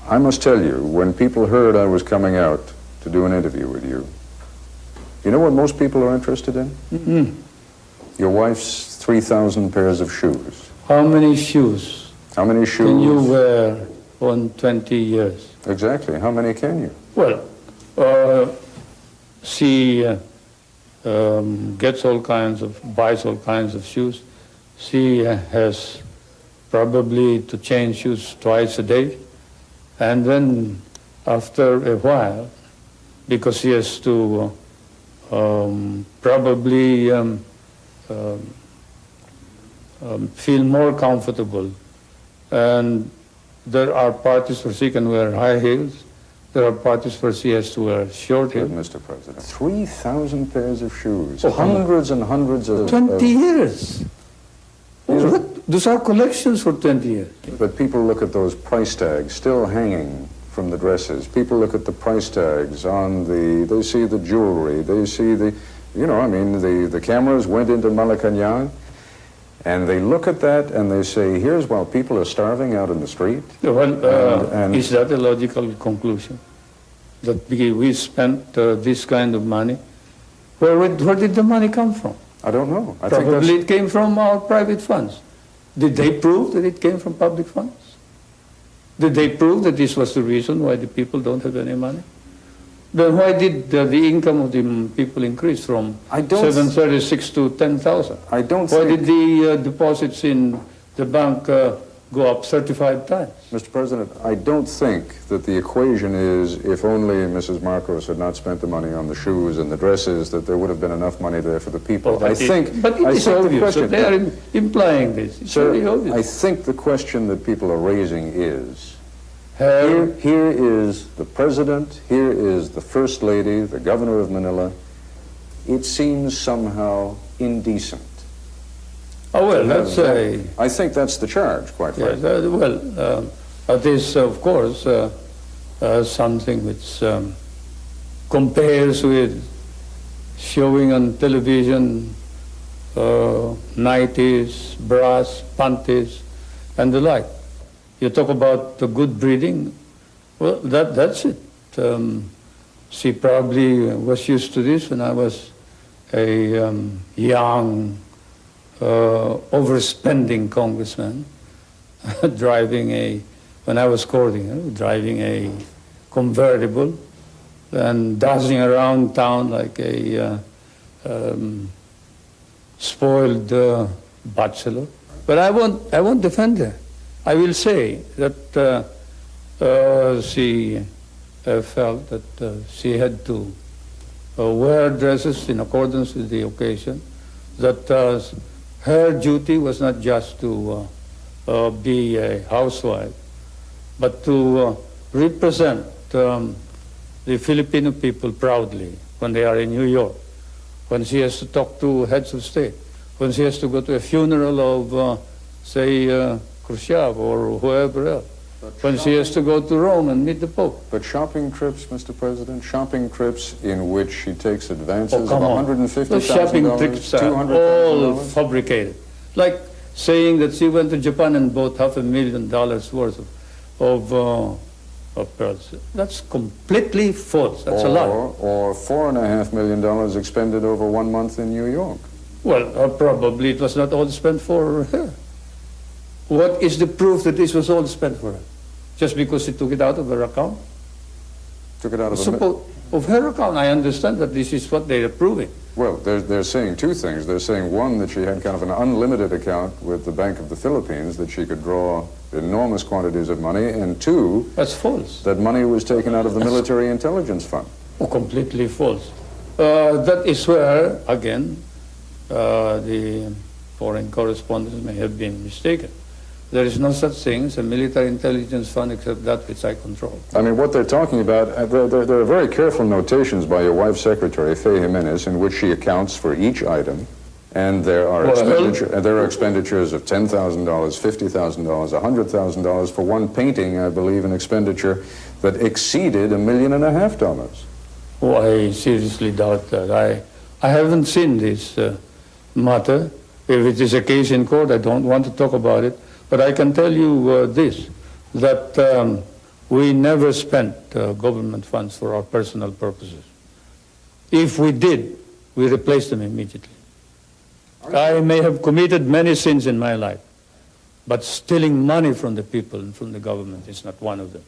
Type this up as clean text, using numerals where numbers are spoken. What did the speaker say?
I must tell you, when people heard I was coming out to do an interview with you, you know what most people are interested in? Mm-hmm. Your wife's 3,000 pairs of shoes. How many shoes? How many shoes? Can you wear on 20 years? Exactly. How many can you? Well, she gets all kinds of, buys all kinds of shoes. She has probably to change shoes twice a day. And then after a while, because she has to probably feel more comfortable. And there are parties where she can wear high heels. There are parties where she has to wear short heels. Mr. President, 3,000 pairs of shoes, Oh, hundreds and hundreds of... 20 years. Those are collections for 20 years. But people look at those price tags still hanging from the dresses. People look at the price tags on the, they see the jewelry, they see the, you know, I mean, the cameras went into Malacanang, and they look at that and they say, here's while people are starving out in the street. Well, is that a logical conclusion? That we spent this kind of money? Where did the money come from? I don't know. Probably it came from our private funds. Did they prove that it came from public funds? Did they prove that this was the reason why the people don't have any money? Then why did the income of the people increase from 736 to 10,000? I don't Why think... did the deposits in the bank go up 35 times? Mr. President, I don't think that the equation is if only Mrs. Marcos had not spent the money on the shoes and the dresses, that there would have been enough money there for the people. But it is obvious. So they are implying this. It's very obvious. I think the question that people are raising is, here is the President, here is the First Lady, the Governor of Manila. It seems somehow indecent. Oh, well, that's a... I think that's the charge, quite frankly. Yes, well, that is, of course, something which compares with showing on television nighties, bras, panties, and the like. You talk about the good breeding, well, that's it. She probably was used to this when I was a young, overspending congressman, when I was courting, driving a convertible and dancing around town like a spoiled bachelor. But I won't defend her. I will say that she felt that she had to wear dresses in accordance with the occasion, that her duty was not just to be a housewife, but to represent the Filipino people proudly when they are in New York, when she has to talk to heads of state, when she has to go to a funeral of, say, Khrushchev or whoever else, when she has to go to Rome and meet the Pope. But shopping trips, Mr. President, shopping trips in which she takes advances of $150,000, Those shopping trips are all fabricated. Like saying that she went to Japan and bought $500,000 worth of pearls. That's completely false. That's a lie. Or $4.5 million expended over 1 month in New York. Well, probably it was not all spent for her. What is the proof that this was all spent for her? Just because she took it out of her account? Took it out of her account. I understand that this is what they're proving. Well, they're saying two things. They're saying, one, that she had kind of an unlimited account with the Bank of the Philippines, that she could draw enormous quantities of money, and two, that's false. That money was taken out of the Military Intelligence Fund. Oh, completely false. That is where, again, the foreign correspondents may have been mistaken. There is no such thing as a military intelligence fund except that which I control. I mean, what they're talking about, there are very careful notations by your wife's secretary, Faye Jimenez, in which she accounts for each item. And there are, expenditures of $10,000, $50,000, $100,000 for one painting, I believe, an expenditure that exceeded $1.5 million. Oh, I seriously doubt that. I haven't seen this matter. If it is a case in court, I don't want to talk about it. But I can tell you this, that we never spent government funds for our personal purposes. If we did, we replaced them immediately. I may have committed many sins in my life, but stealing money from the people and from the government is not one of them.